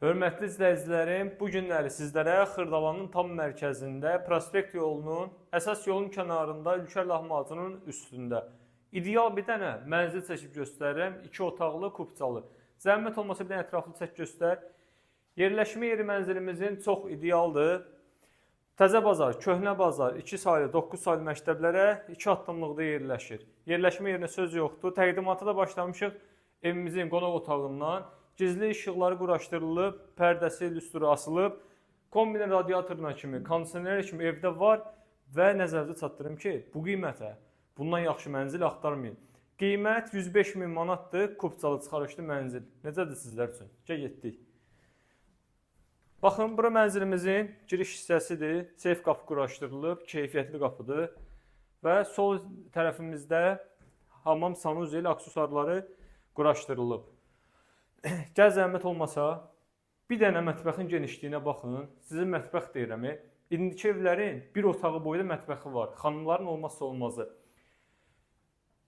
Hörmətli izləyicilərim, bu günləri sizlərə Xırdalanın tam mərkəzində, Prospekt yolunun, əsas yolun kənarında, Ülker lahmacunun üstündə ideal bir dənə mənzil çəkib göstərirəm. 2 otaqlı, kupçalı. Zəhmət olmasa bir dənə ətraflı çək göstər. Yerləşmə yeri mənzilimizin çox idealdır. Təzə bazar, köhnə bazar, 2 saylı, 9 saylı məktəblərə 2 addımlıqda yerləşir. Yerləşmə yerinə söz yoxdur. Təqdimata da başlamışıq evimizin qonaq otağından. Gizli işıqları quraşdırılıb, pərdəsi, lüstru asılıb, kombinin radiatoruna kimi, kondisioner kimi evdə var və nəzərinizə çatdırım ki, bu qiymətə bundan yaxşı mənzil axtarmayın. Qiymət 105 min manatdır, kupçalı çıxarışlı mənzil. Necədir sizlər üçün? Getdik. Baxın, bura mənzilimizin giriş hissəsidir. Seyf qapı quraşdırılıb, keyfiyyətli qapıdır və sol tərəfimizdə hamam, sanuzel, aksesuarları quraşdırılıb. Gəl zəhmət olmasa, bir dənə mətbəxin genişliyinə baxın. Sizin mətbəx deyirəm. İndiki evlərin bir otağı boyda mətbəxi var. Xanımların olmazsa olmazı.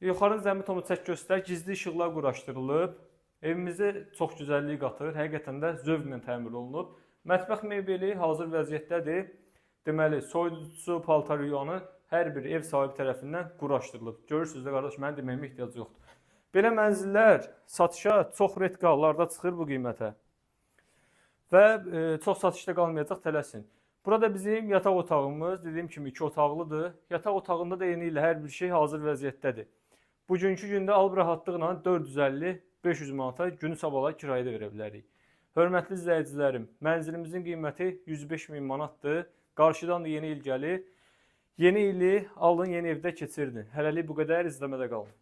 Yuxarı zəhmət olmasa çək göstər. Gizli işıqlar quraşdırılıb. Evimizdə çox gözəllik qatır. Həqiqətən də zövqlə təmir olunub. Mətbəx mebeli hazır vəziyyətdədir. Deməli, soyuducusu, paltar yuyanı hər bir ev sahibi tərəfindən quraşdırılıb. Görürsünüz də qardaş, mənim deməyimə ehtiyac yoxdur. Belə mənzillər satışa çox redqa hallarda çıxır bu qiymətə və çox satışda qalmayacaq, tələsin. Burada bizim yataq otağımız, dediyim kimi 2 otaqlıdır. Yataq otağında da yeni ilə hər bir şey hazır vəziyyətdədir. Bugünkü gündə alıb rahatlıqla 450-500 manata günü sabahla kirayədə verə bilərik. Hörmətli izləyicilərim, mənzilimizin qiyməti 105 min manatdır. Qarşıdan da yeni il gəlir. Yeni ili alın, yeni evdə keçirdin. Hələlik bu qədər, izləmədə qalın.